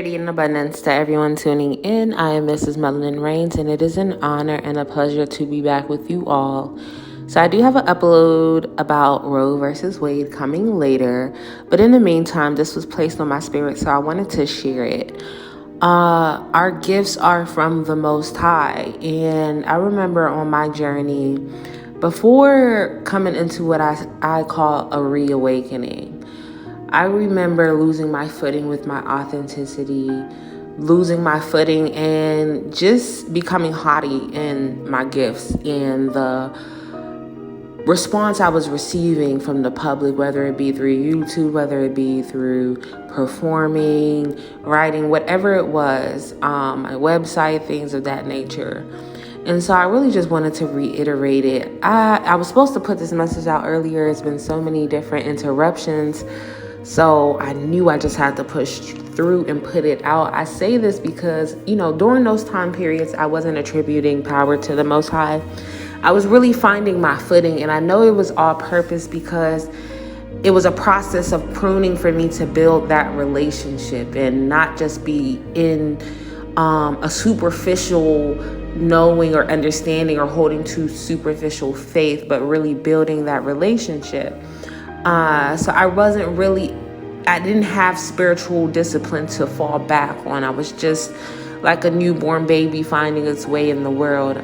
In abundance to everyone tuning in. I am Mrs.Melanin Reigns, and it is an honor and a pleasure to be back with you all. So I do have an upload about Roe versus Wade coming later, but in the meantime, this was placed on my spirit, so I wanted to share it. Our gifts are from the Most High, and I remember on my journey, before coming into what I call a reawakening, I remember losing my footing with my authenticity, losing my footing and just becoming haughty in my gifts and the response I was receiving from the public, whether it be through YouTube, whether it be through performing, writing, whatever it was, my website, things of that nature. And so I really just wanted to reiterate it. I was supposed to put this message out earlier. It's been so many different interruptions. So I knew I just had to push through and put it out. I say this because, during those time periods, I wasn't attributing power to the Most High. I was really finding my footing, and I know it was all purpose because it was a process of pruning for me to build that relationship and not just be in a superficial knowing or understanding or holding to superficial faith, but really building that relationship. So I didn't have spiritual discipline to fall back on. I was just like a newborn baby finding its way in the world.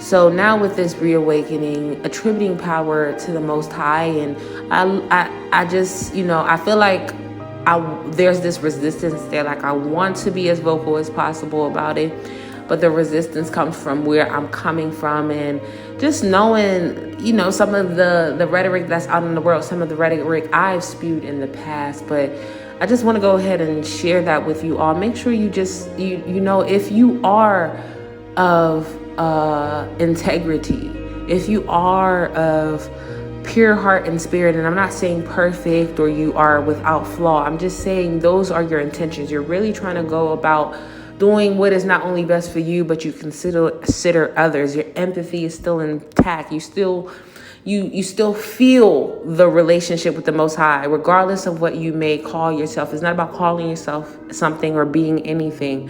So now with this reawakening, attributing power to the Most High, and I just, I feel like there's this resistance there. Like I want to be as vocal as possible about it, but the resistance comes from where I'm coming from and just knowing, some of the rhetoric that's out in the world, some of the rhetoric I've spewed in the past. But I just want to go ahead and share that with you all. Make sure you just, if you are of integrity, if you are of pure heart and spirit, and I'm not saying perfect or you are without flaw, I'm just saying those are your intentions. You're really trying to go about doing what is not only best for you, but you consider others. Your empathy is still intact. You still feel the relationship with the Most High, regardless of what you may call yourself. It's not about calling yourself something or being anything,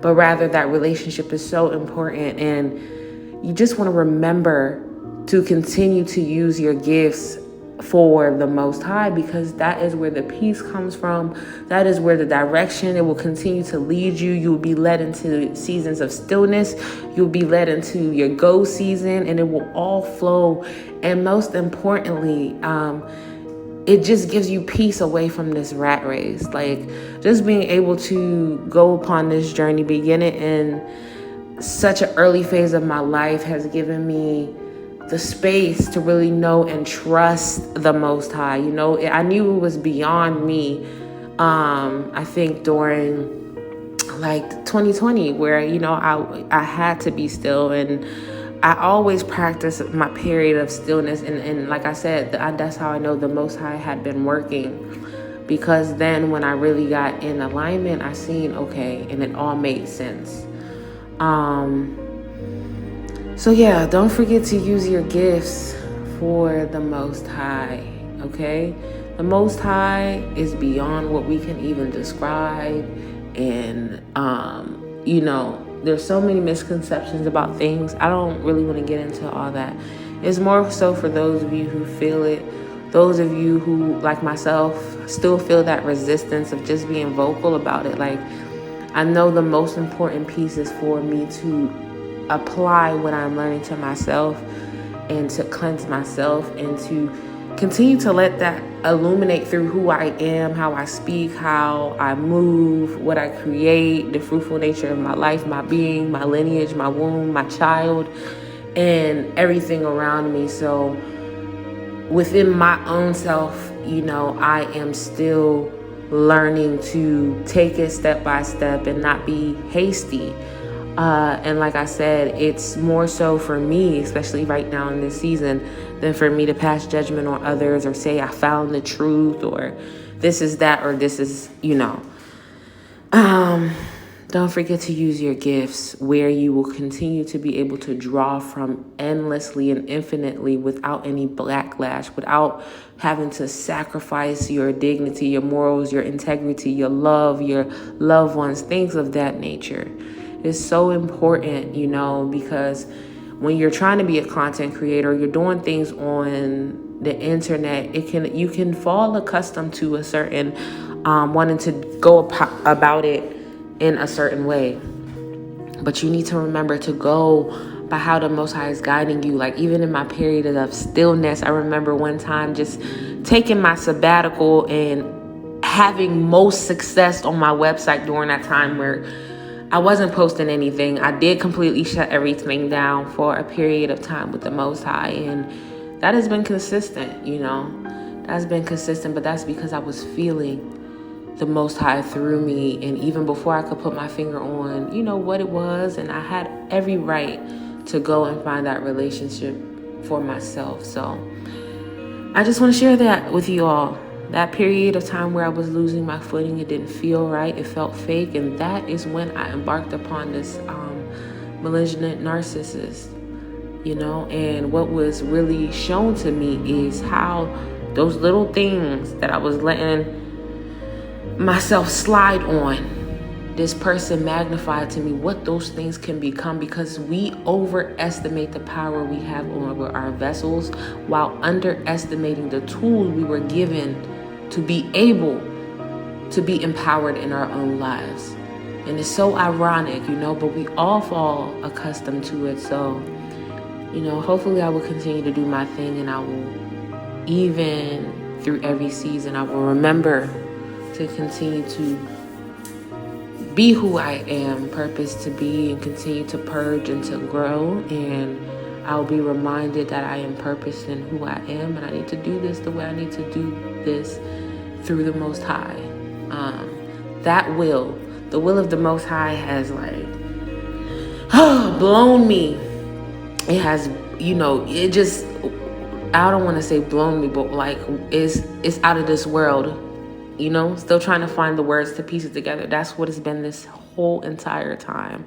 but rather that relationship is so important, and you just want to remember to continue to use your gifts for the Most High, because that is where the peace comes from. That is where the direction, it will continue to lead you. You will be led into seasons of stillness. You'll be led into your go season, and it will all flow. And most importantly, it just gives you peace away from this rat race. Like just being able to go upon this journey, beginning in such an early phase of my life, has given me the space to really know and trust the Most High. I knew it was beyond me. I think during like 2020, where I had to be still, and I always practiced my period of stillness, and like I said, that's how I know the Most High had been working, because then when I really got in alignment, I seen okay, and it all made sense. So yeah, don't forget to use your gifts for the Most High, okay? The Most High is beyond what we can even describe. And, there's so many misconceptions about things. I don't really want to get into all that. It's more so for those of you who feel it, those of you who, like myself, still feel that resistance of just being vocal about it. Like, I know the most important piece is for me to apply what I'm learning to myself and to cleanse myself and to continue to let that illuminate through who I am, how I speak, how I move, what I create, the fruitful nature of my life, my being, my lineage, my womb, my child, and everything around me. So within my own self, I am still learning to take it step by step and not be hasty. And like I said, it's more so for me, especially right now in this season, than for me to pass judgment on others or say I found the truth or this is that or this is, Don't forget to use your gifts where you will continue to be able to draw from endlessly and infinitely without any backlash, without having to sacrifice your dignity, your morals, your integrity, your love, your loved ones, things of that nature. It's so important, because when you're trying to be a content creator, you're doing things on the internet, you can fall accustomed to a certain wanting to go about it in a certain way. But you need to remember to go by how the Most High is guiding you. Like, even in my period of stillness, I remember one time just taking my sabbatical and having most success on my website during that time where I wasn't posting anything. I did completely shut everything down for a period of time with the Most High. And that has been consistent, That's been consistent, but that's because I was feeling the Most High through me. And even before I could put my finger on, what it was, and I had every right to go and find that relationship for myself. So I just want to share that with you all. That period of time where I was losing my footing, it didn't feel right. It felt fake. And that is when I embarked upon this malignant narcissist, and what was really shown to me is how those little things that I was letting myself slide on, this person magnified to me what those things can become, because we overestimate the power we have over our vessels while underestimating the tools we were given to be able to be empowered in our own lives. And it's so ironic, but we all fall accustomed to it. So, hopefully I will continue to do my thing, and I will, even through every season, I will remember to continue to be who I am purposed to be, and continue to purge and to grow. And I'll be reminded that I am purposed in who I am, and I need to do this the way I need to do this through the Most High. The will of the Most High has blown me. It has, it just, I don't want to say blown me, but it's out of this world. Still trying to find the words to piece it together. That's what it's been this whole entire time.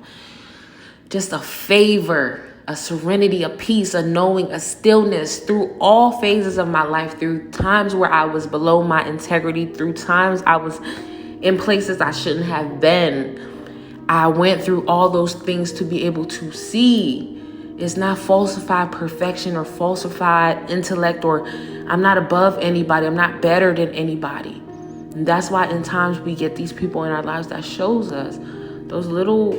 Just a favor, a serenity, a peace, a knowing, a stillness through all phases of my life, through times where I was below my integrity, through times I was in places I shouldn't have been. I went through all those things to be able to see it's not falsified perfection or falsified intellect, or I'm not above anybody. I'm not better than anybody. And that's why in times we get these people in our lives that shows us those little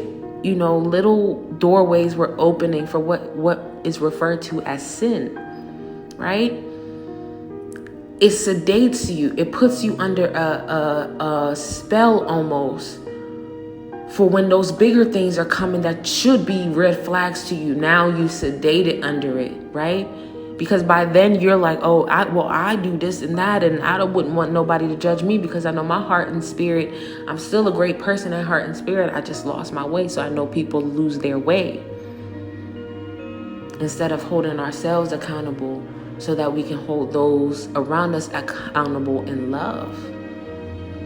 doorways we're opening for what is referred to as sin, right? It sedates you. It puts you under a spell almost for when those bigger things are coming that should be red flags to you. Now you sedated under it, right? Because by then you're like, I do this and that, and I wouldn't want nobody to judge me because I know my heart and spirit. I'm still a great person at heart and spirit. I just lost my way, so I know people lose their way. Instead of holding ourselves accountable so that we can hold those around us accountable in love.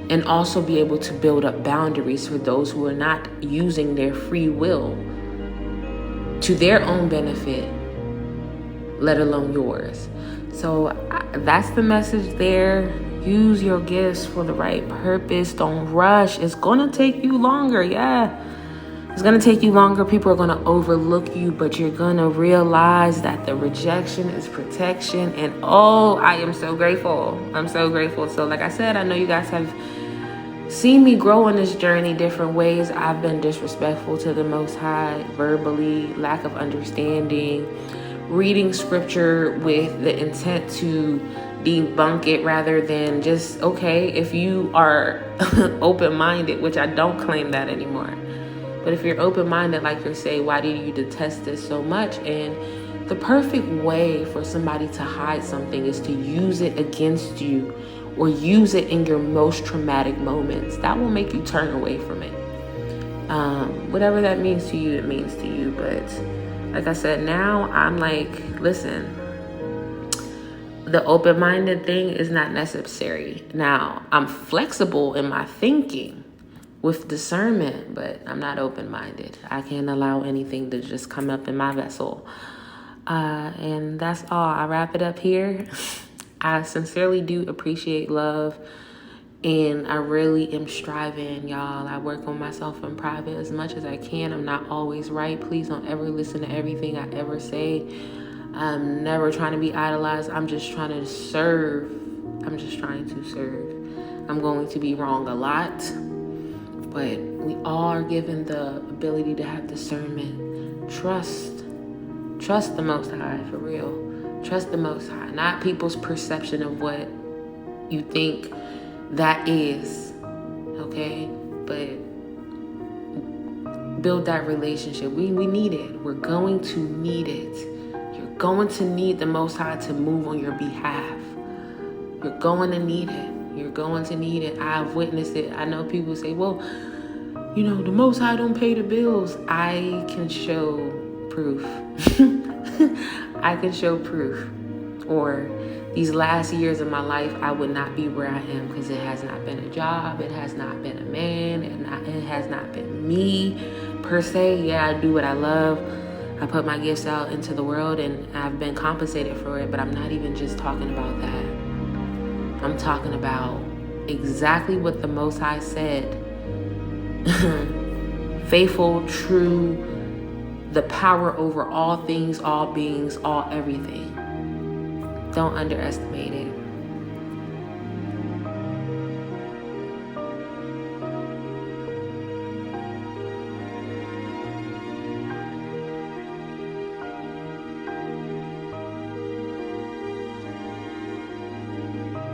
And also be able to build up boundaries for those who are not using their free will to their own benefit, let alone yours. So that's the message there. Use your gifts for the right purpose. Don't rush. It's going to take you longer. Yeah. It's going to take you longer. People are going to overlook you, but you're going to realize that the rejection is protection. And I am so grateful. I'm so grateful. So like I said, I know you guys have seen me grow on this journey different ways. I've been disrespectful to the Most High, verbally, lack of understanding, reading scripture with the intent to debunk it rather than just, if you are open-minded, which I don't claim that anymore. But if you're open-minded, like you're saying, why do you detest this so much? And the perfect way for somebody to hide something is to use it against you or use it in your most traumatic moments. That will make you turn away from it. Whatever that means to you, it means to you. But like I said, now I'm like, listen, the open-minded thing is not necessary. Now, I'm flexible in my thinking, with discernment, but I'm not open-minded. I can't allow anything to just come up in my vessel. And that's all. I wrap it up here. I sincerely do appreciate love, and I really am striving, y'all. I work on myself in private as much as I can. I'm not always right. Please don't ever listen to everything I ever say. I'm never trying to be idolized. I'm just trying to serve. I'm just trying to serve. I'm going to be wrong a lot, but we all are given the ability to have discernment. Trust the Most High, for real. Trust the Most High, not people's perception of what you think that is, okay? But build that relationship. We need it. We're going to need it. You're going to need the Most High to move on your behalf. You're going to need it. You're going to need it. I've witnessed it. I know people say, well, the Most High don't pay the bills. I can show proof. I can show proof. Or these last years of my life, I would not be where I am because it has not been a job. It has not been a man. It has not been me per se. Yeah, I do what I love. I put my gifts out into the world and I've been compensated for it, but I'm not even just talking about that. I'm talking about exactly what the Most High said. Faithful, true, the power over all things, all beings, all everything. Don't underestimate it.